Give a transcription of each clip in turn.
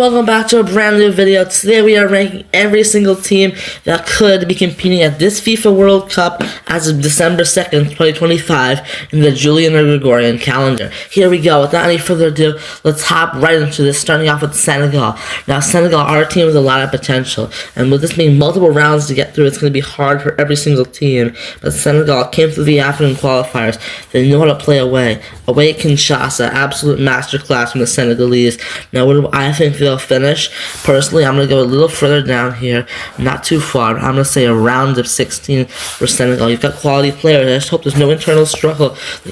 welcome back to a brand new video. Today we are ranking every single team that could be competing at this FIFA World Cup as of December 2nd, 2025 in the Julian or Gregorian calendar. Here we go. Without any further ado, let's hop right into this, starting off with Senegal. Now, Senegal are a team with a lot of potential, and with this being multiple rounds to get through, it's going to be hard for every single team. But Senegal came through the African qualifiers. They know how to play away. Away at Kinshasa, absolute masterclass from the Senegalese. Now, what do I think they'll finish? Personally, I'm going to go a little further down here, not too far. I'm going to say a round of 16 for Senegal. You've got quality players. I just hope there's no internal struggle.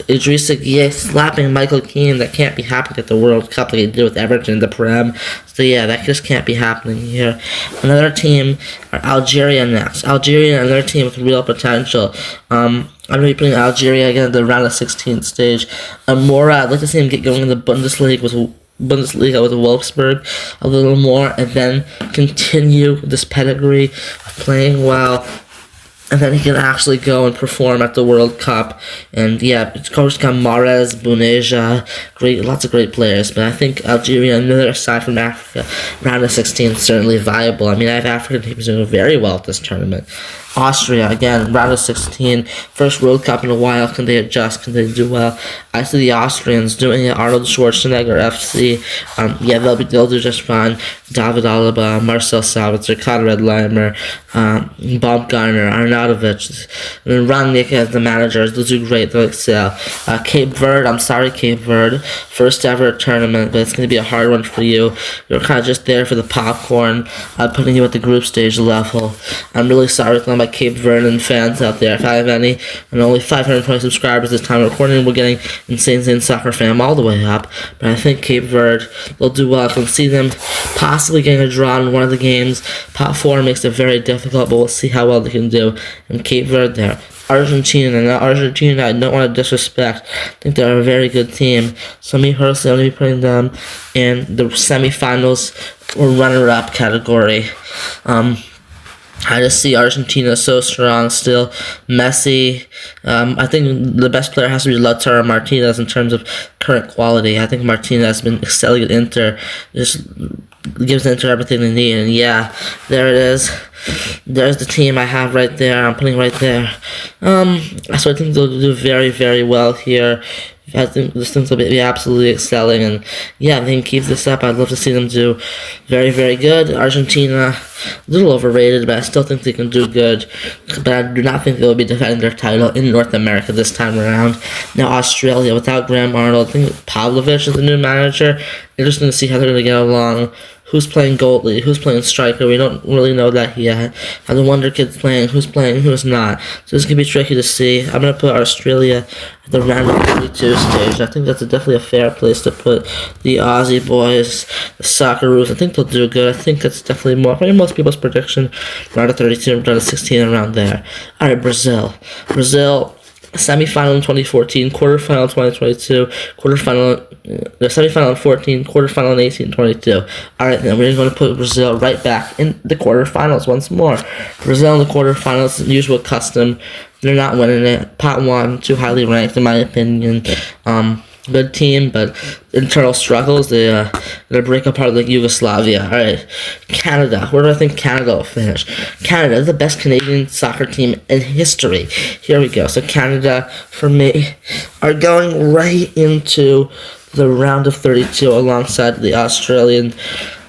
Idrissa Gueye slapping Michael Keane. That can't be happening at the World Cup like he did with Everton in the Prem. So yeah, that just can't be happening here. Another team are Algeria next. Algeria, another team with real potential. I'm going to be putting Algeria again at the round of 16 stage. Mora, I'd like to see him get going in the Bundesliga with Wolfsburg a little more, and then continue this pedigree of playing well. And then he can actually go and perform at the World Cup. And yeah, of course, got Mahrez, Buneja, lots of great players. But I think Algeria, another side from Africa, round of 16 is certainly viable. I mean, I have African teams doing very well at this tournament. Austria, again, round of 16, first World Cup in a while. Can they adjust? Can they do well? I see the Austrians doing it. Arnold Schwarzenegger, FC. Yeah, they'll do just fine. David Alaba, Marcel Sabitzer, Conrad Leimer, Baumgartner, Arnautovic, and then Rangnick as the managers. They'll do great. They'll excel. Cape Verde, I'm sorry, Cape Verde. First ever tournament, but it's going to be a hard one for you. You're kind of just there for the popcorn, putting you at the group stage level. I'm really sorry for my Cape Verdean fans out there, if I have any, and only 520 subscribers this time recording. We're getting insane soccer fam all the way up, but I think Cape Verde will do well. I can see them possibly getting a draw in one of the games. Pot 4 makes it very difficult, but we'll see how well they can do. And Cape Verde there. Argentina, I don't want to disrespect. I think they're a very good team. So me personally, I'm going to be putting them in the semifinals or runner-up category. I just see Argentina so strong still. Messi. I think the best player has to be Lautaro Martinez in terms of current quality. I think Martinez has been excelling at Inter. Just gives Inter everything they need. And yeah, there it is. There's the team I have right there. I'm putting right there. So I think they'll do very, very well here. I think this thing will be absolutely excelling, and yeah, they can keep this up. I'd love to see them do very, very good. Argentina, a little overrated, but I still think they can do good. But I do not think they'll be defending their title in North America this time around. Now, Australia, without Graham Arnold, I think Pavlovich is the new manager. Interesting to see how they're going to get along. Who's playing goalie? Who's playing striker? We don't really know that yet. How the Wonder Kid's playing? Who's playing? Who's not? So this can be tricky to see. I'm going to put Australia at the round of 32 stage. I think that's definitely a fair place to put the Aussie boys, the Socceroos. I think they'll do good. I think that's definitely more. Maybe most people's prediction. Round of 32, round of 16, around there. All right, Brazil. Semi-final in 2014, quarterfinal in 2022, the semi-final in 14, quarterfinal in 18, 22. Alright, then we're going to put Brazil right back in the quarterfinals once more. Brazil in the quarterfinals, usual custom. They're not winning it. Pot 1, too highly ranked in my opinion. Good team, but internal struggles. They're going to break apart like Yugoslavia. Alright, Canada. Where do I think Canada will finish? Canada is the best Canadian soccer team in history. Here we go. So Canada, for me, are going right into the round of 32 alongside the Australian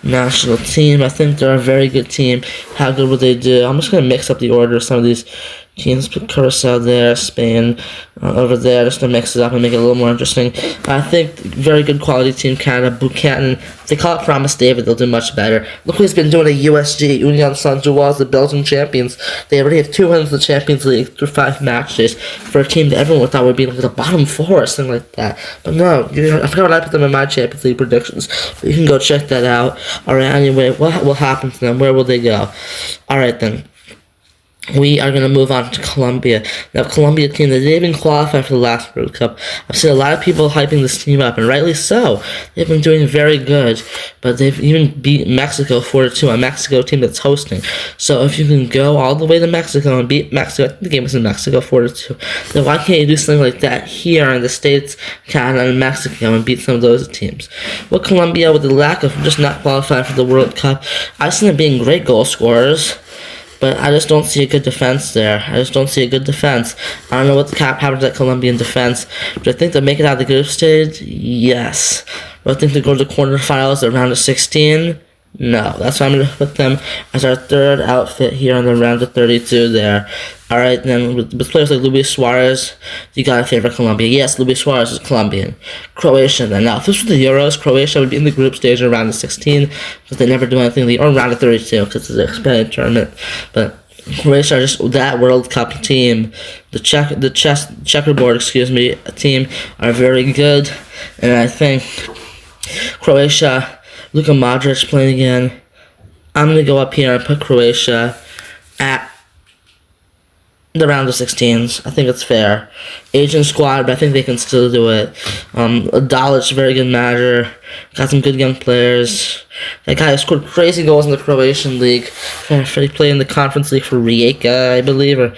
national team. I think they're a very good team. How good will they do? I'm just going to mix up the order of some of these teams. Put Curacao there, Spain over there, just to mix it up and make it a little more interesting. I think very good quality team, Canada. Buchanan, if they call it Promise David, they'll do much better. Look who's been doing at USG. Union Saint-Gilloise, the Belgian champions. They already have 2 wins in the Champions League through 5 matches for a team that everyone thought would be like the bottom 4 or something like that. But no, I forgot what I put them in my Champions League predictions. But you can go check that out. Alright, anyway, what will happen to them? Where will they go? Alright then. we are going to move on to Colombia. Now, Colombia team, they didn't even qualify for the last World Cup. I've seen a lot of people hyping this team up, and rightly so. They've been doing very good, but they've even beat Mexico 4-2, a Mexico team that's hosting. So if you can go all the way to Mexico and beat Mexico, I think the game was in Mexico 4-2, then why can't you do something like that here in the States, Canada, and Mexico and beat some of those teams? Well, Colombia, with the lack of just not qualifying for the World Cup, I've seen them being great goal scorers. But I just don't see a good defense there. I just don't see a good defense. I don't know what happens to that Colombian defense. Do I think they'll make it out of the group stage? Yes. Do I think they'll go to the quarterfinals at round of 16? No. That's why I'm going to put them as our third outfit here on the round of 32 there. Alright, then with players like Luis Suarez, you gotta favor Colombia. Yes, Luis Suarez is Colombian. Croatia then. Now, if this was the Euros, Croatia would be in the group stage or round of 16, because they never do anything, or round of 32, because it's an expanded tournament. But Croatia are just that World Cup team. The checkerboard, team are very good, and I think Croatia, Luka Modric playing again. I'm gonna go up here and put Croatia at the round of 16s. I think it's fair. Asian squad, but I think they can still do it. Dalic, very good manager. Got some good young players. That guy scored crazy goals in the Croatian league. He played in the Conference League for Rijeka, I believe, or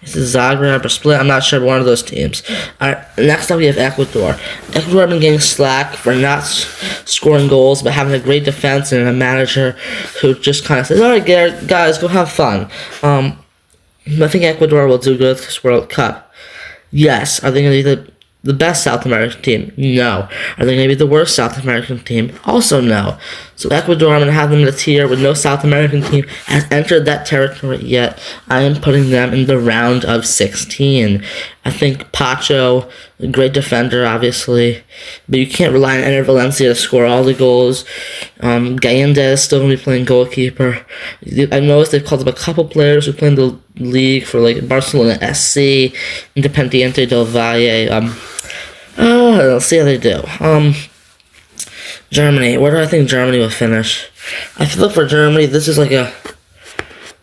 is it Zagreb or Split? I'm not sure, but one of those teams. Alright, next up we have Ecuador. Ecuador have been getting slack for not scoring goals, but having a great defense and a manager who just kind of says, alright, guys, go have fun. I think Ecuador will do good at this World Cup. Yes. Are they going to be the best South American team? No. Are they going to be the worst South American team? Also no. So Ecuador, I'm going to have them in a tier with no South American team has entered that territory yet. I am putting them in the round of 16. I think Pacho, a great defender, obviously, but you can't rely on Ener Valencia to score all the goals. Gallende is still going to be playing goalkeeper. I noticed they've called up a couple players who play in the league for like Barcelona SC, Independiente del Valle. Let's see how they do. Germany. Where do I think Germany will finish? I feel like for Germany, this is like they're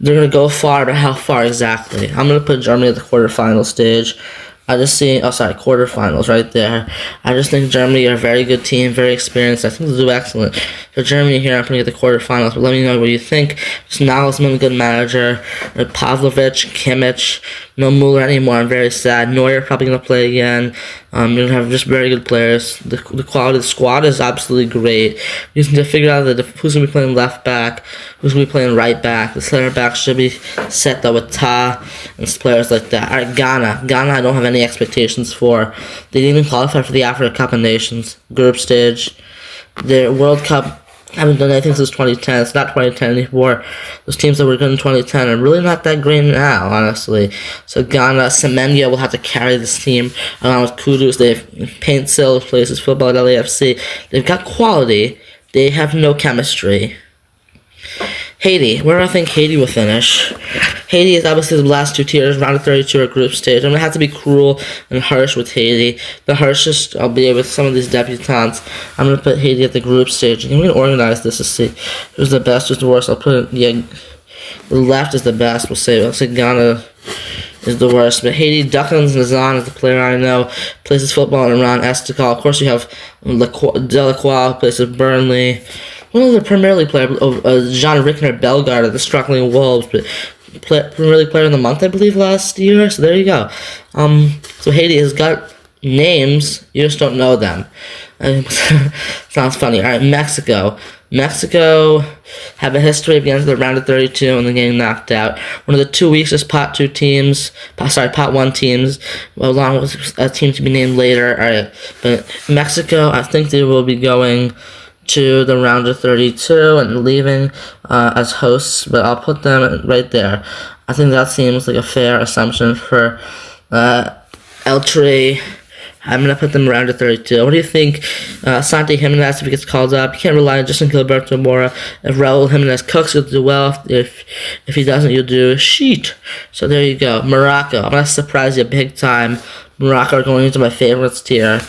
going to go far, but how far exactly? I'm going to put Germany at the quarterfinal stage. I just see, quarterfinals right there. I just think Germany are a very good team, very experienced. I think they'll do excellent. For Germany here, I'm putting at the quarterfinals, but let me know what you think. Just Nagelsmann, good manager. Pavlovic, Kimmich, no Muller anymore. I'm very sad. Neuer probably going to play again. You're going to have just very good players. The quality of the squad is absolutely great. You just need to figure out who's going to be playing left back, who's going to be playing right back. The center back should be set though with Ta and players like that. Alright, Ghana. Ghana, I don't have any expectations for. They didn't even qualify for the Africa Cup of Nations group stage. Their World Cup haven't done anything since 2010. It's not 2010 anymore. Those teams that were good in 2010 are really not that great now, honestly. So Ghana, Semenyo will have to carry this team along with Kudus. They have Paint Sill, who plays his football at LAFC. They've got quality. They have no chemistry. Haiti. Where do I think Haiti will finish? Haiti is obviously the last two tiers, round of 32 or group stage. I'm going to have to be cruel and harsh with Haiti. The harshest I'll be with some of these debutants. I'm going to put Haiti at the group stage. I'm going to organize this to see who's the best, who's the worst. I'll put the left is the best. We'll say Ghana is the worst. But Haiti, Duckins Nazan is the player I know. Plays his football in Iran, Estakal. Of course, you have Delacroix, plays with Burnley. One of the Premier League players, Jean Rickner Bellegarde, the struggling Wolves, but Premier League player of the month, I believe, last year. So there you go. So Haiti has got names, you just don't know them. Sounds funny. All right, Mexico. Mexico have a history of getting to the round of 32 and then getting knocked out. One of the 2 weakest pot 1 teams, along with a team to be named later. All right, but Mexico, I think they will be going to the round of 32 and leaving as hosts, but I'll put them right there. I think that seems like a fair assumption for El Tri. I'm going to put them around to 32. What do you think? Santi Jimenez, if he gets called up, you can't rely on Justin Gilberto Mora. If Raul Jimenez cooks, you'll do well. If he doesn't, you'll do sheet. So there you go. Morocco. I'm going to surprise you big time. Morocco are going into my favorites tier.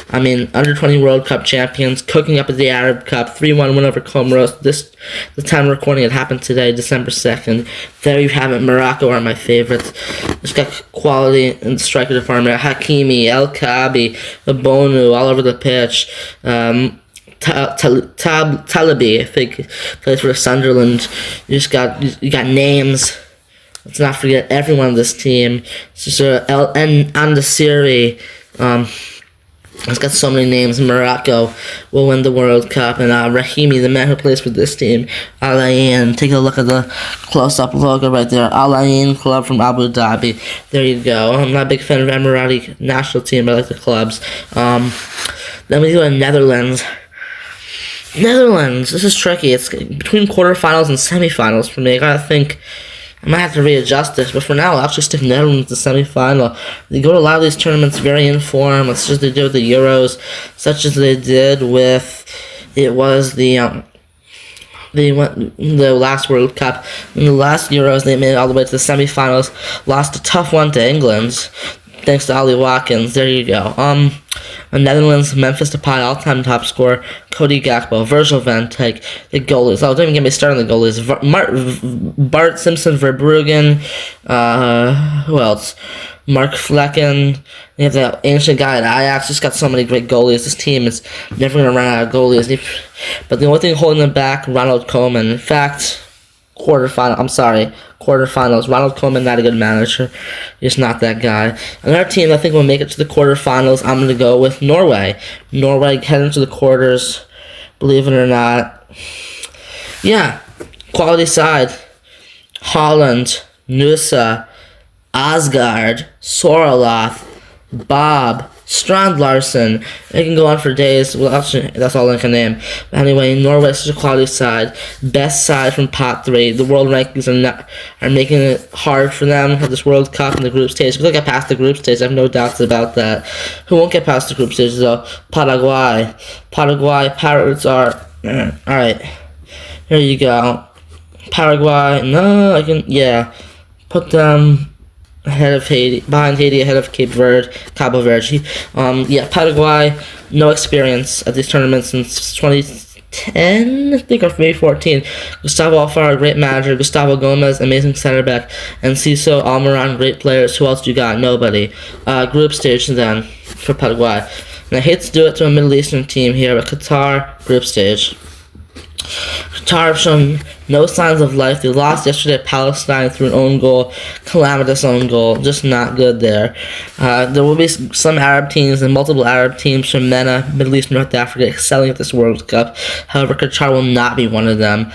I mean, under-20 World Cup champions, cooking up at the Arab Cup, 3-1 win over Comoros. The time of recording, it happened today, December 2nd. There you have it. Morocco are my favorites. Just got quality in the striker department. Hakimi, El Kaabi, Bonu, all over the pitch. Talabi, I think, plays for Sunderland. You got names. Let's not forget everyone on this team. And Andasiri, it's got so many names. Morocco will win the World Cup. And Rahimi, the man who plays for this team, Al Ain. Take a look at the close-up logo right there. Al Ain Club from Abu Dhabi. There you go. I'm not a big fan of Emirati national team, but I like the clubs. Then we go to Netherlands. This is tricky. It's between quarterfinals and semifinals for me. I gotta think. I might have to readjust this, but for now, I'll actually stick Netherlands to semifinal. They go to a lot of these tournaments very informed, such as they did with the Euros, such as they did with the last World Cup. In the last Euros, they made it all the way to the semifinals, lost a tough one to England, thanks to Ollie Watkins. There you go. Netherlands, Memphis Depay, all-time top scorer, Cody Gakpo, Virgil van Dijk, the goalies. Oh, don't even get me started on the goalies. Bart Simpson, Verbruggen, who else? Mark Flecken. They have that ancient guy at Ajax. Just got so many great goalies. This team is never going to run out of goalies. But the only thing holding them back, Ronald Koeman. In fact, quarterfinals. Ronald Koeman, not a good manager. He's not that guy. Another team I think will make it to the quarterfinals, I'm going to go with Norway. Norway heading to the quarters, believe it or not. Yeah, quality side. Holland, Nusa, Asgard, Soroloth, Bob, Strand Larson. It can go on for days. Well, actually, that's all I can name. But anyway, Norway is such a quality side. Best side from pot 3. The world rankings are making it hard for them at this World Cup in the group stage. If they'll get past the group stage, I have no doubts about that. Who won't get past the group stage, though? Paraguay. Pirates are... Alright. Here you go. Paraguay. No, I can... Yeah. Put them... behind Haiti, ahead of Cabo Verde. Yeah, Paraguay, no experience at these tournaments since 2010, I think, or maybe 14. Gustavo Alfaro, great manager. Gustavo Gomez, amazing center back. And Ciso, Almiron, great players. Who else you got? Nobody. Group stage then for Paraguay. And I hate to do it to a Middle Eastern team here, but Qatar, group stage. Qatar have shown no signs of life. They lost yesterday at Palestine through an own goal, calamitous own goal, just not good there. There will be some Arab teams and multiple Arab teams from MENA, Middle East, North Africa, excelling at this World Cup. However, Qatar will not be one of them.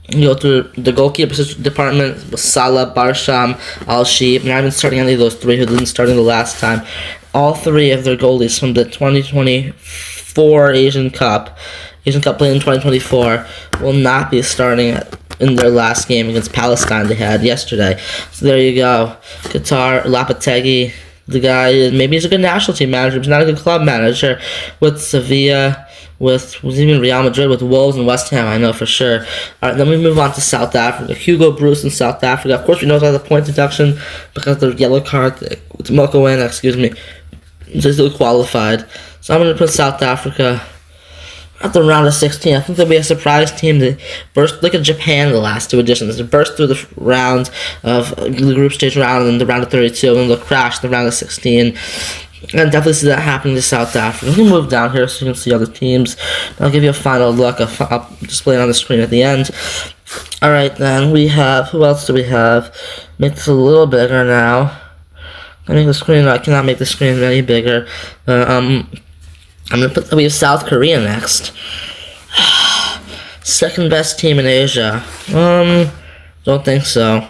You go through the goalkeeper department with Salah, Barsham, Al-Sheib, not even starting any of those three who didn't start in the last time. All three of their goalies from the 2024 Asian Cup played in 2024 will not be starting in their last game against Palestine they had yesterday. So there you go. Qatar, Lopetegui, the guy, maybe he's a good national team manager, but he's not a good club manager. With Sevilla, with even Real Madrid, with Wolves and West Ham, I know for sure. Alright, then we move on to South Africa. Hugo Bruce in South Africa. Of course, we know about the point deduction because of the yellow card. Mokoena, they still qualified. So I'm going to put South Africa at the round of 16. I think there'll be a surprise team that burst. Look at Japan in the last two editions. They burst through the round of the group stage round and the round of 32, and then they'll crash the round of 16. And definitely see that happening to South Africa. We can move down here so you can see other teams. I'll give you a final look. I'll display it on the screen at the end. Alright, then we have... Who else do we have? Make this a little bigger now. I cannot make the screen any bigger. We have South Korea next. Second best team in Asia. Don't think so.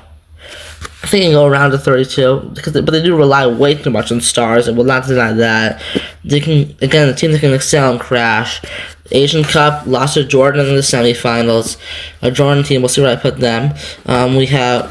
I think they can go around to 32, but they do rely way too much on stars, and will not deny that. They can, again, the team that can excel and crash. Asian Cup, lost to Jordan in the semifinals. A Jordan team, we'll see where I put them. We have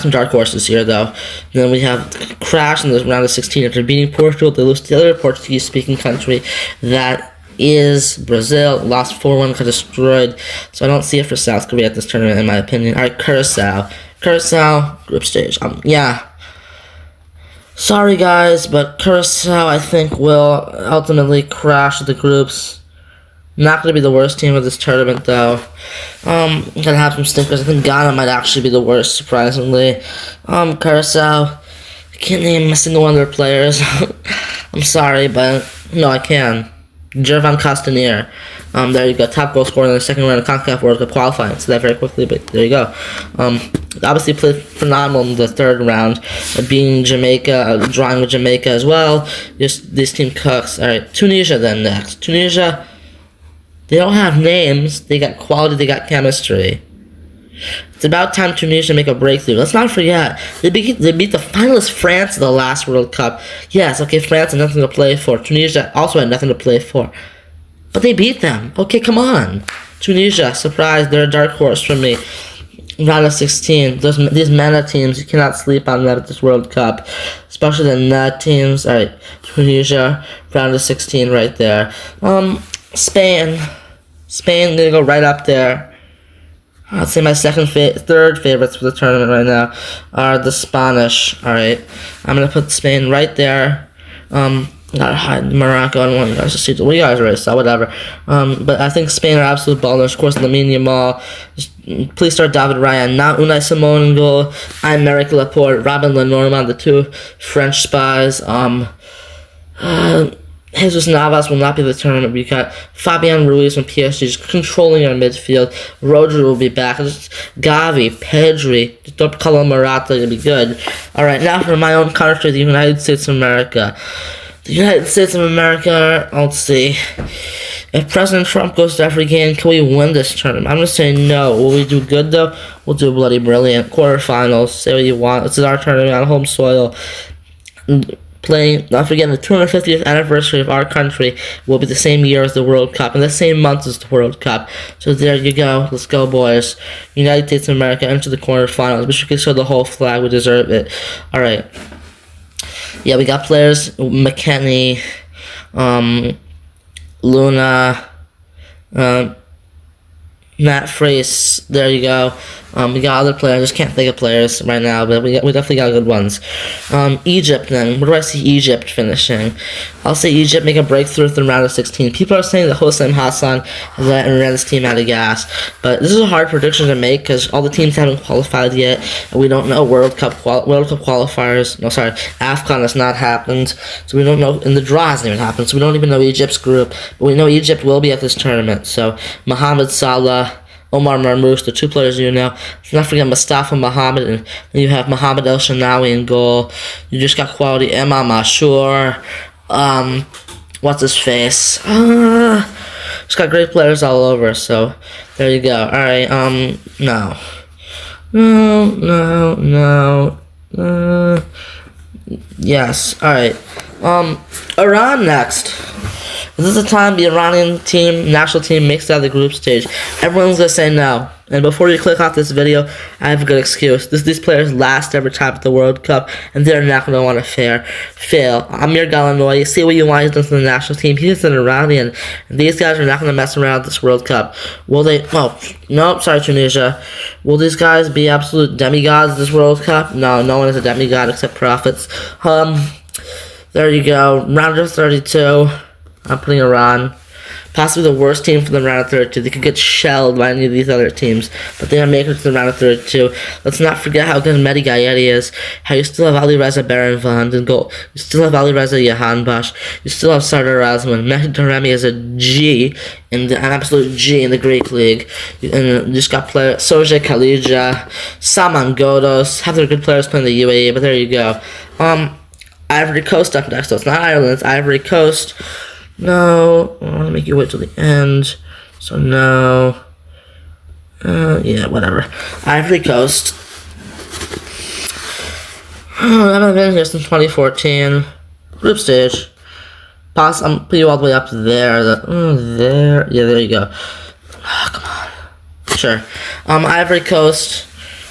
some dark horses here, though. And then we have crash in the round of 16 after beating Portugal. They lose to the other Portuguese-speaking country that is Brazil. Lost 4-1, got destroyed. So I don't see it for South Korea at this tournament, in my opinion. Alright, Curacao, group stage. Yeah. Sorry guys, but Curacao I think will ultimately crash the groups. Not going to be the worst team of this tournament though. Gonna have some stinkers. I think Ghana might actually be the worst, surprisingly. Curacao, I can't name a single one of their players. I'm sorry, but no, I can. Jervan Castanier. There you go. Top goal scorer in the second round of CONCACAF World Cup qualifying. So that very quickly, but there you go. Obviously played phenomenal in the third round, beating Jamaica, drawing with Jamaica as well. Just this team cooks. All right, Tunisia then next. Tunisia, they don't have names. They got quality. They got chemistry. It's about time Tunisia make a breakthrough. Let's not forget, they beat the finalist France in the last World Cup. Yes, okay, France had nothing to play for. Tunisia also had nothing to play for. But they beat them. Okay, come on. Tunisia, surprise, they're a dark horse for me. Round of 16. These MENA teams, you cannot sleep on them at this World Cup. Especially the NUT teams. Alright, Tunisia, round of 16 right there. Spain gonna go right up there. I'd say my third favorites for the tournament right now are the Spanish. All right, I'm gonna put Spain right there. Gotta hide Morocco. I don't want you guys to see. Well, you guys already saw whatever. But I think Spain are absolute ballers. Of course, Lamine Yamal. Please start David Ryan. Not Unai Simon in goal. Aymeric Laporte, Robin Lenormand, the two French spies. Jesus Navas will not be the tournament. We got Fabian Ruiz from PSG just controlling our midfield. Rodri will be back. Gavi, Pedri, just don't call him Morata to be good. Alright, now for my own country, the United States of America. The United States of America, let's see. If President Trump goes to every game, can we win this tournament? I'm going to say no. Will we do good, though? We'll do bloody brilliant. Quarterfinals, say what you want. This is our tournament on home soil. Playing, not forgetting, the 250th anniversary of our country will be the same year as the World Cup, and the same month as the World Cup. So there you go. Let's go, boys. United States of America enter the quarterfinals. We should show the whole flag. We deserve it. All right. Yeah, we got players. McKennie, Luna, Matt Freese. There you go. We got other players. I just can't think of players right now, but we definitely got good ones. Egypt then. Where do I see Egypt finishing? I'll say Egypt make a breakthrough in the round of 16. People are saying that Hossein Hassan has ran this team out of gas, but this is a hard prediction to make because all the teams haven't qualified yet, and we don't know World Cup qualifiers. No, sorry, AFCON has not happened, so we don't know, and the draw hasn't even happened, so we don't even know Egypt's group, but we know Egypt will be at this tournament. So Mohamed Salah, Omar Marmoush, the two players you know. Let's not forget Mustafa Mohamed, and then you have Mohamed El Shanawi in goal. You just got quality Imam Ashur. What's his face? Just got great players all over, so there you go. Alright, no. Yes, alright. Iran next. This is the time the Iranian national team makes it out of the group stage. Everyone's gonna say no. And before you click off this video, I have a good excuse. These players last every time at the World Cup, and they're not gonna want to fail. Amir Galanoy, you see what you want, he's done to the national team. He's an Iranian, and these guys are not gonna mess around with this World Cup. Will they? Oh, no, sorry, Tunisia. Will these guys be absolute demigods of this World Cup? No, no one is a demigod except prophets. There you go. Round of 32. I'm putting Iran. Possibly the worst team for the round of 32. They could get shelled by any of these other teams, but they are making it to the round of 32. Let's not forget how good Mehdi Gayetti is. How you still have Ali Reza Barenvand in goal. You still have Ali Reza Jahanbash. You still have Sardar Azman. Mehdi Taremi is a G, an absolute G in the Greek league. And you just got players Soje Khalija, Saman Godos. Have their good players playing the UAE, but there you go. Ivory Coast up next. So it's not Ireland, it's Ivory Coast. No, I want to make you wait till the end. So no. Yeah, whatever. Ivory Coast. I haven't been here since 2014. Group stage. I'm put you all the way up to there. There. Yeah, there you go. Oh, come on. Sure. Ivory Coast.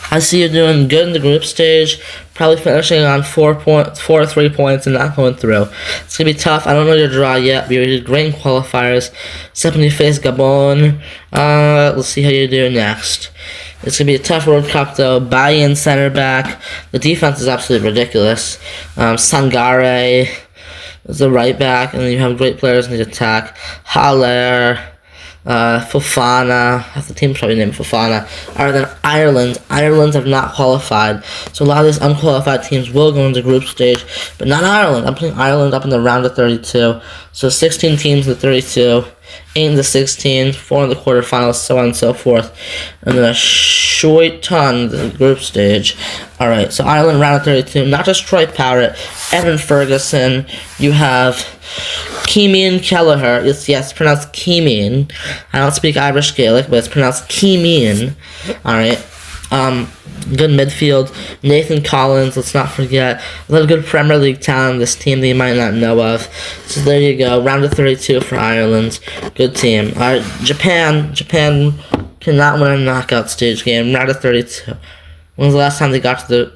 I see you doing good in the group stage. Probably finishing on 4 or 3 points and not going through. It's going to be tough. I don't know your draw yet, but you did great in qualifiers. Except when you face Gabon. Let's see how you do next. It's going to be a tough World Cup, though. Buy-in center back. The defense is absolutely ridiculous. Sangare is the right back, and then you have great players in the attack. Haller, Fofana. Half the team's probably named Fofana. Other than Ireland. Ireland have not qualified. So a lot of these unqualified teams will go into group stage, but not Ireland. I'm putting Ireland up in the round of 32. So 16 teams in 32. 8 in the 16, 4 in the quarterfinals, so on and so forth. And then a short ton the group stage. Alright, so Ireland round of 32. Not just Troy Parrott, Evan Ferguson. You have Keeman Kelleher. It's pronounced Keeman. I don't speak Irish Gaelic, but it's pronounced Keeman. Alright. Good midfield. Nathan Collins, let's not forget. A little good Premier League talent, this team that you might not know of. So there you go. Round of 32 for Ireland. Good team. Alright, Japan. Japan cannot win a knockout stage game. Round of 32. When was the last time they got to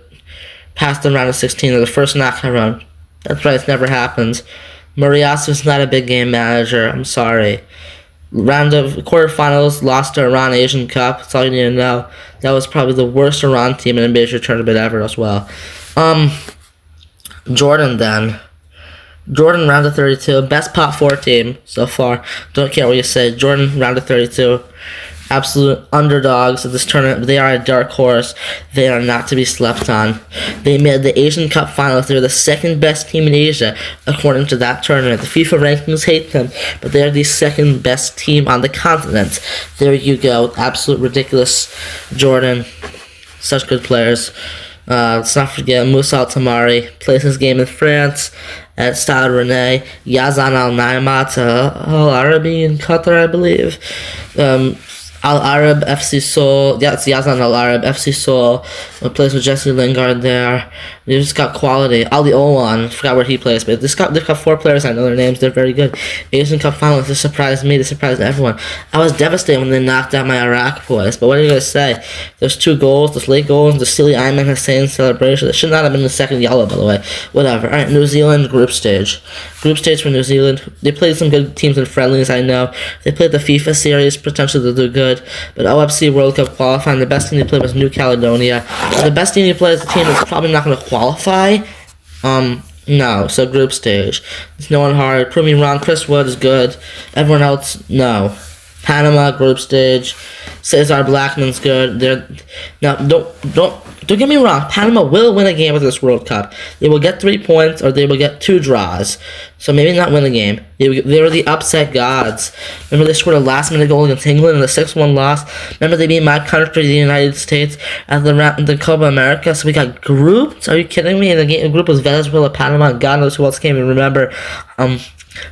past the round of 16 or the first knockout round? That's right, it's never happened. Moriyasu not a big game manager. I'm sorry. Round of quarterfinals, lost to Iran Asian Cup. That's all you need to know. That was probably the worst Iran team in a major tournament ever as well. Jordan then. Jordan round of 32. Best pot 4 team so far. Don't care what you say. Jordan round of 32. Absolute underdogs of this tournament. They are a dark horse. They are not to be slept on. They made the Asian Cup finals. They're the second best team in Asia, according to that tournament. The FIFA rankings hate them, but they're the second best team on the continent. There you go. Absolute ridiculous. Jordan. Such good players. Let's not forget Moussa Al-Tamari. Plays his game in France at Stade Rennais. Yazan Al-Naimat, Al Arabi in Qatar, I believe. Al Arab, FC Seoul. Yeah, it's Yazan Al Arab, FC Seoul. Plays with Jesse Lingard there. They've just got quality. Ali Owan, forgot where he plays, but they've got 4 players. I know their names. They're very good. Asian Cup finalists. They surprised me. They surprised everyone. I was devastated when they knocked out my Iraq boys. But what are you gonna say? There's 2 goals. There's late goals. The silly Ayman Hussein celebration. That should not have been the second yellow, by the way. Whatever. All right, New Zealand group stage. Group stage for New Zealand. They played some good teams in friendlies. I know. They played the FIFA series. Potentially they'll do good. But OFC World Cup qualifying. The best team they played was New Caledonia. The best team they played is a team that's probably not going to qualify. No. So group stage. It's no one hard. Prove me wrong. Chris Wood is good. Everyone else, no. Panama group stage. Cesar Blackman's good. Don't get me wrong. Panama will win a game with this World Cup. They will get 3 points or they will get 2 draws. So maybe not win a game. They were the upset gods. Remember they scored a last-minute goal against England in the 6-1 loss. Remember they beat my country, the United States, at the Copa America. So we got grouped. Are you kidding me? And the group was Venezuela, Panama, and God knows who else can't even remember.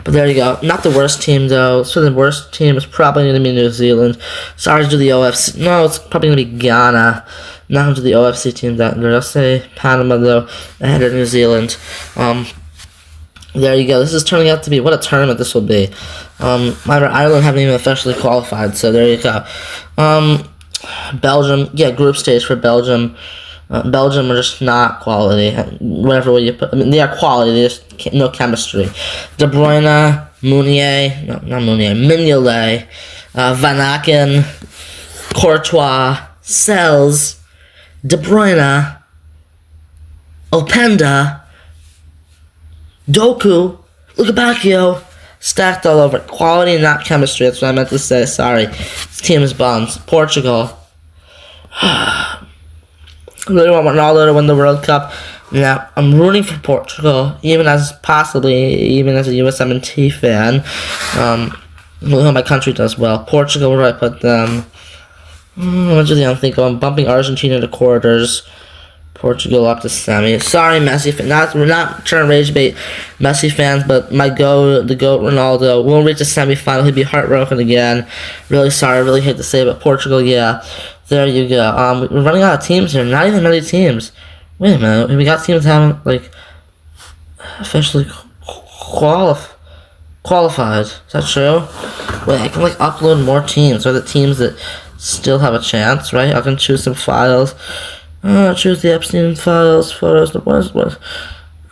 But there you go. Not the worst team, though. So the worst team is probably going to be New Zealand. Sorry to do the OFC. No, it's probably going to be Ghana. Not going to the OFC team that there. I'll say Panama, though, ahead of New Zealand. There you go. This is turning out to be... What a tournament this will be. Ireland haven't even officially qualified, so there you go. Belgium. Yeah, group stage for Belgium. Belgium are just not quality. Whatever way you put, I mean, they are quality. They just no chemistry. De Bruyne, Meunier, no, not Meunier, Mignolet, Van Aken, Courtois, Sells, De Bruyne, Openda, Doku, Lukebakio, stacked all over. Quality, not chemistry. That's what I meant to say. Sorry, this team is bombs. Portugal. I really want Ronaldo to win the World Cup. Now, I'm rooting for Portugal, even as a USMNT fan. My country does well. Portugal, where do I put them? What do they think? I'm bumping Argentina to quarters. Portugal up to semi. Sorry, Messi fans. We're not trying to rage bait Messi fans, but the GOAT Ronaldo will reach the semi-final. He'll be heartbroken again. Really sorry. I really hate to say it, but Portugal, yeah. There you go. We're running out of teams here. Not even many teams. Wait a minute. We got teams that haven't, officially qualified. Is that true? Wait, I can, upload more teams. So the teams that still have a chance, right? I can choose some files. Choose the Epstein files, photos, what?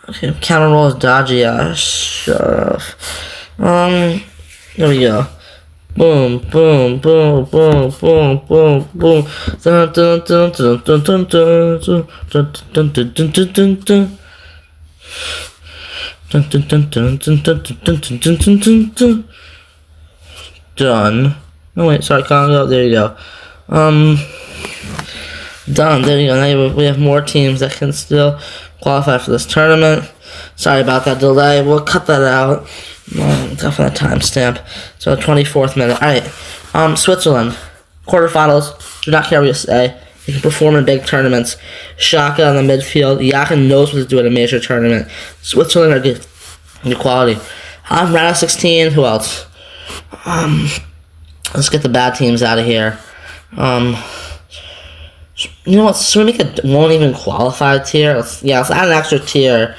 Okay, camera roll is dodgy. Shut off. There we go. Boom, boom, boom, boom, boom, boom, boom. Dun, dun, dun, dun, dun, dun, dun, dun, dun, dun, dun, dun, dun, dun, dun. Dun, dun, dun, dun, dun, dun, dun, dun, dun, dun, dun, dun. Done. No wait, sorry, Congo. There you go. Done. There you go. Now we have more teams that can still qualify for this tournament. Sorry about that delay. We'll cut that out. Go for that timestamp. So 24th minute. Alright. Switzerland. Quarterfinals. Do not care what you say. He can perform in big tournaments. Shaka in the midfield. Yakin knows what to do in a major tournament. Switzerland are good quality. Round of 16. Who else? Let's get the bad teams out of here. You know what? Should we make a won't even qualify tier? Let's add an extra tier.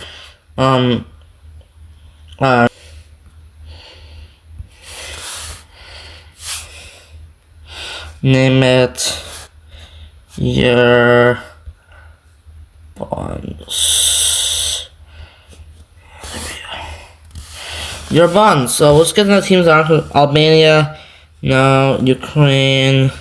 Name it your bonds. Your bonds. So let's get the teams out. Albania, no. Ukraine,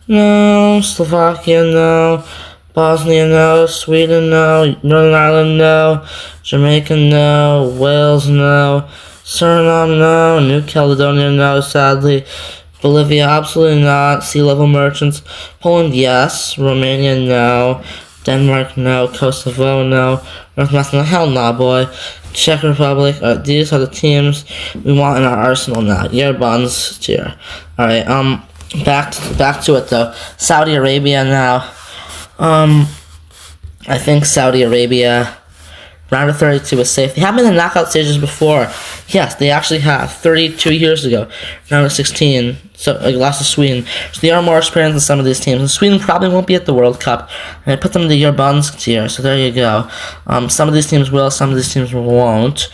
no. Slovakia, no. Bosnia, no. Sweden, no. Northern Ireland, no. Jamaica, no. Wales, no. Suriname, no. New Caledonia, no. Sadly. Bolivia, absolutely not. Sea level merchants. Poland, yes. Romania, no. Denmark, no. Kosovo, no. North Macedonia, hell nah, boy. Czech Republic. These are the teams we want in our arsenal now. Your bonds tier. Alright, back to it though. Saudi Arabia now. I think Saudi Arabia. Round of 32 is safe. They have been in the knockout stages before. Yes, they actually have. 32 years ago. Round of 16. So, lost to Sweden. So they are more experienced than some of these teams. And Sweden probably won't be at the World Cup. And I put them in the your buns tier. So there you go. Some of these teams will. Some of these teams won't.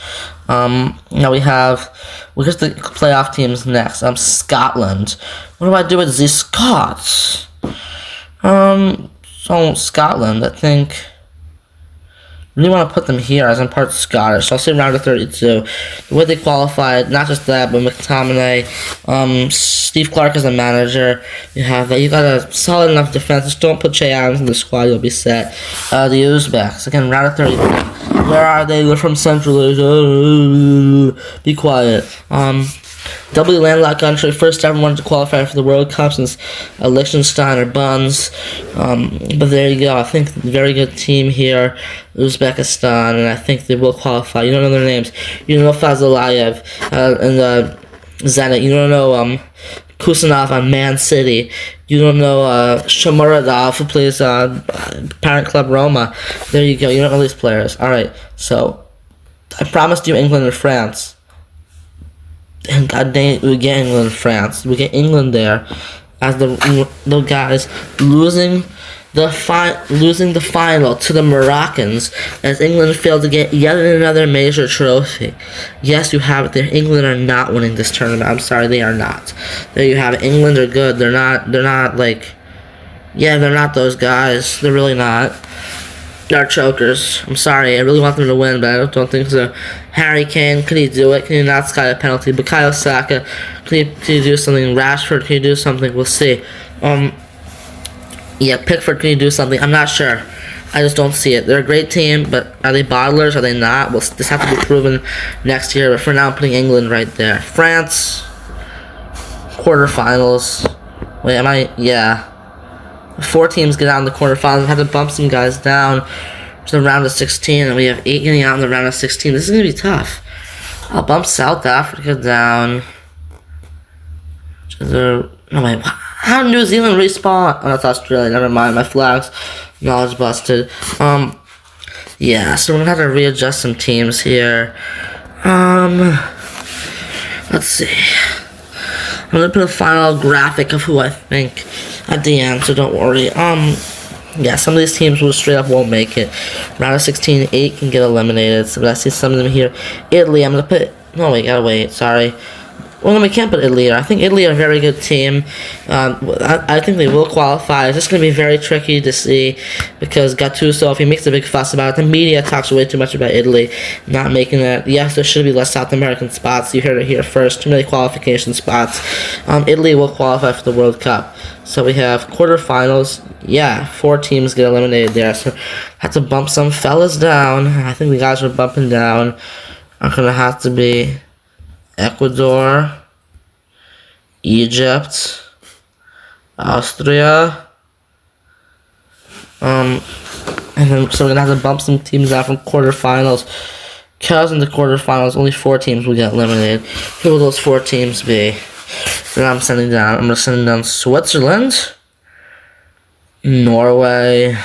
Now we have... We'll get the playoff teams next. Scotland. What do I do with these Scots? So, Scotland, I think... really want to put them here as I'm part Scottish. So I'll say round of 32. The way they qualified, not just that, but McTominay, Steve Clark as a manager. You have that. You got a solid enough defense. Just don't put Che Adams in the squad. You'll be set. The Uzbeks again, round of 32. Where are they? They're from Central Asia. Be quiet. Doubly landlocked country, first ever one to qualify for the World Cup since Liechtenstein or Buns. But there you go. I think very good team here, Uzbekistan, and I think they will qualify. You don't know their names. You don't know Fazalayev and Zenit. You don't know Kusanov on Man City. You don't know Shomurodov who plays Parent Club Roma. There you go. You don't know these players. All right. So I promised you England and France. And god dang it, we get England and France. We get England there as the guys losing the final to the Moroccans as England failed to get yet another major trophy. Yes, you have it there. England are not winning this tournament. I'm sorry, they are not. There you have it. England are good. They're not like, yeah, they're not those guys. They're really not. They're chokers. I'm sorry. I really want them to win, but I don't think so. Harry Kane, could he do it? Can he not sky a penalty? Bukayo Saka, could he do something? Rashford, can he do something? We'll see. Yeah, Pickford, can he do something? I'm not sure. I just don't see it. They're a great team, but are they bottlers? Are they not? Well, this has to be proven next year. But for now, I'm putting England right there. France, quarterfinals. Wait, am I? Yeah. 4 teams get out in the quarterfinals. I had to bump some guys down to the round of 16, and we have 8 getting out in the round of 16. This is going to be tough. I'll bump South Africa down to the... No, wait. How did New Zealand respawn? Oh, that's Australia. Never mind. My flag's knowledge busted. Yeah, so we're going to have to readjust some teams here. Let's see. I'm going to put a final graphic of who I think at the end, so don't worry. Yeah, some of these teams will straight up won't make it. Round of 16, 8 can get eliminated. So I see some of them here. Italy, I'm gonna put. No, wait, gotta wait. Sorry. Well, we can't put Italy here. I think Italy are a very good team. I think they will qualify. It's just going to be very tricky to see because Gattuso, if he makes a big fuss about it, the media talks way too much about Italy not making it. Yes, there should be less South American spots. You heard it here first. Too many qualification spots. Italy will qualify for the World Cup. So we have quarterfinals. Yeah, 4 teams get eliminated there. So have to bump some fellas down. I think the guys are bumping down are going to have to be Ecuador, Egypt, Austria, and then so we're gonna have to bump some teams out from quarterfinals. Because in the quarterfinals, only 4 teams will get eliminated. Who will those 4 teams be? That I'm sending down. I'm gonna send down Switzerland, Norway.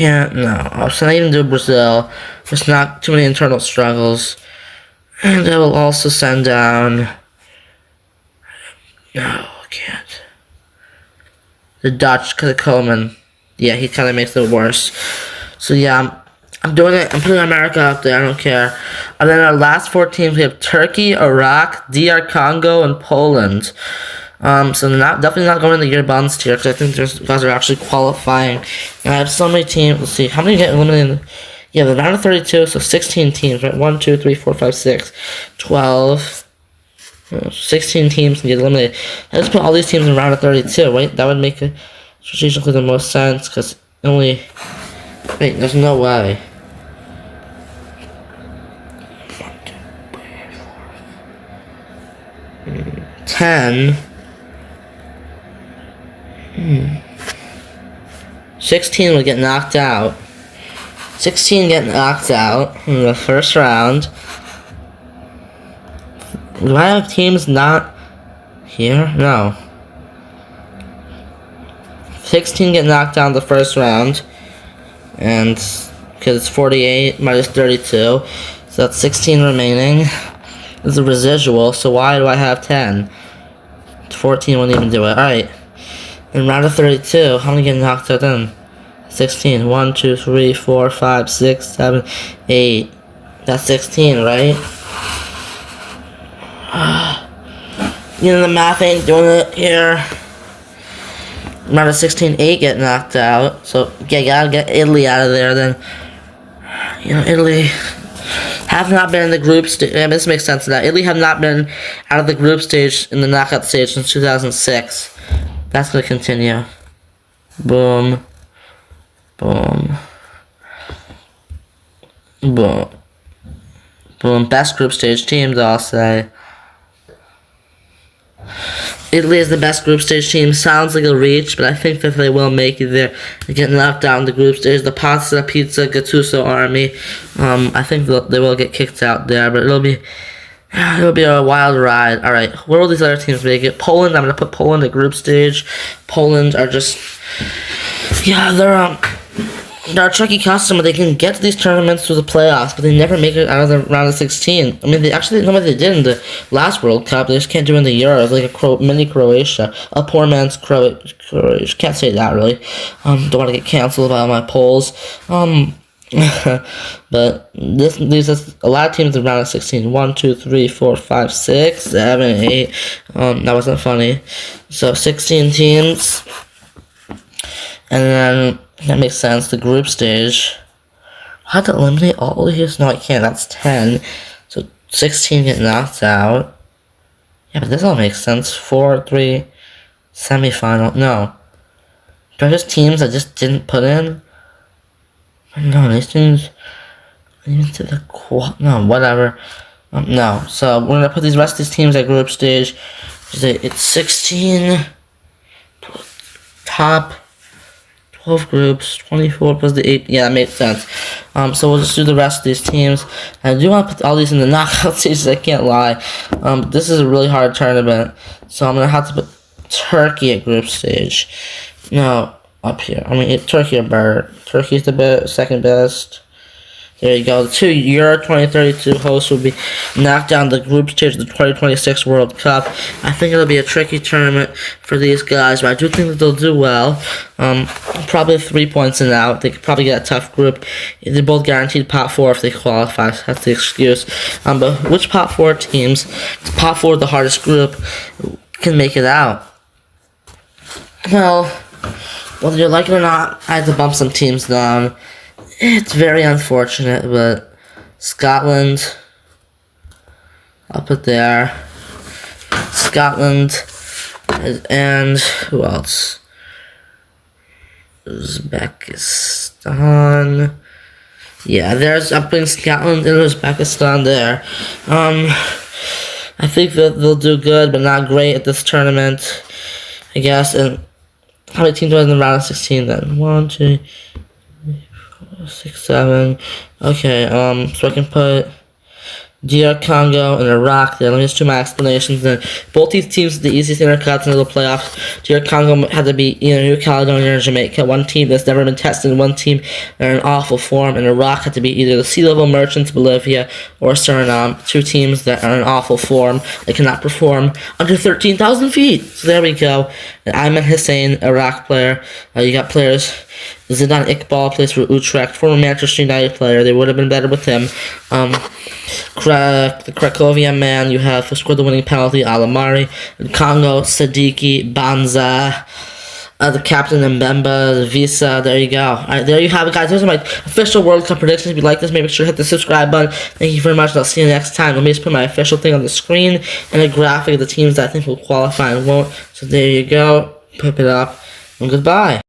I'm sending even do Brazil. There's not too many internal struggles. And I will also send down... No, I can't. The Dutch, because of Coleman. Yeah, he kind of makes it worse. So yeah, I'm doing it. I'm putting America out there. I don't care. And then our last 4 teams, we have Turkey, Iraq, DR Congo, and Poland. So they're definitely not going in the year bonds tier because I think those guys are actually qualifying. And I have so many teams. Let's see, how many get eliminated? Yeah, the round of 32, so 16 teams, right? 1, 2, 3, 4, 5, 6, 12, 16 teams can get eliminated. Let's put all these teams in round of 32, right? That would make it strategically the most sense because only... Wait, there's no way. 10... 16 would get knocked out. 16 get knocked out in the first round. Do I have teams not here? No. 16 get knocked out in the first round. And because it's 48 minus 32. So that's 16 remaining. There's a residual, so why do I have 10? 14 wouldn't even do it. Alright. In round of 32, how many get knocked out then? 16. 1, 2, 3, 4, 5, 6, 7, 8. That's 16, right? You know, the math ain't doing it here. Round of 16, 8 get knocked out. So, yeah, you gotta get Italy out of there then. You know, Italy have not been in the group stage. Yeah, this makes sense now. Italy have not been out of the group stage in the knockout stage since 2006. That's gonna continue. Boom. Boom. Boom. Boom. Best group stage teams, I'll say. Italy is the best group stage team. Sounds like a reach, but I think that they will make it there. They get knocked out in the group stage. The Pasta, Pizza, Gattuso army. I think they will get kicked out there, but it'll be a wild ride. Alright, where will these other teams make it? Poland, I'm going to put Poland in group stage. Poland are just... Yeah, they're a tricky customer. They can get to these tournaments through the playoffs, but they never make it out of the round of 16. I mean, they did in the last World Cup. They just can't do it in the Euros, like a mini Croatia. A poor man's Croatia. Can't say that, really. Don't want to get canceled by all my polls. But this leaves us a lot of teams in round of 16. 1, 2, 3, 4, 5, 6, 7, 8. That wasn't funny. So 16 teams. And then that makes sense. The group stage. I have to eliminate all of these? No, I can't. That's 10. So 16 get knocked out. Yeah, but this all makes sense. 4, 3, semifinal. No. Do I just teams I just didn't put in? No, these teams. Even to the no, whatever. No. So we're gonna put these rest of these teams at group stage. It's 16 top 12 groups, 24 plus the 8. Yeah, that makes sense. So we'll just do the rest of these teams. I do want to put all these in the knockout stages, I can't lie. This is a really hard tournament. So I'm going to have to put Turkey at group stage. No, up here. I mean, Turkey or better. Turkey's the second best. There you go. The two Euro 2032 hosts will be knocked down the group stage of the 2026 World Cup. I think it'll be a tricky tournament for these guys, but I do think that they'll do well. Probably 3 points and out. They could probably get a tough group. They're both guaranteed pot 4 if they qualify. That's the excuse. But which pot 4 teams, pot 4 the hardest group, can make it out? Well, whether you like it or not, I had to bump some teams down. It's very unfortunate, but Scotland, I'll put there. Scotland, and who else? Uzbekistan. Yeah, I'm putting Scotland and Uzbekistan there. I think that they'll do good, but not great at this tournament, I guess. And how many teams are in the round of 16 then? 1, 2, 6, 7. Okay, so I can put DR Congo and Iraq there. Let me just do my explanations. Then both these teams, the easiest intercuts into the playoffs. DR Congo had to beat either New Caledonia or Jamaica. One team that's never been tested. One team they're in awful form. And Iraq had to beat either the Sea Level Merchants, Bolivia, or Suriname. Two teams that are in awful form. They cannot perform under 13,000 feet. So there we go. And Ayman Hussein, Iraq player. You got players. Zidane Iqbal plays for Utrecht, former Manchester United player. They would have been better with him. The Krakowian man, you have who scored the winning penalty, Alamari. In Congo, Sadiki, Banza, the captain Mbemba, the Visa. There you go. Alright, there you have it, guys. Those are my official World Cup predictions. If you like this, make sure to hit the subscribe button. Thank you very much, and I'll see you next time. Let me just put my official thing on the screen and a graphic of the teams that I think will qualify and won't. So there you go. Put it up, and goodbye.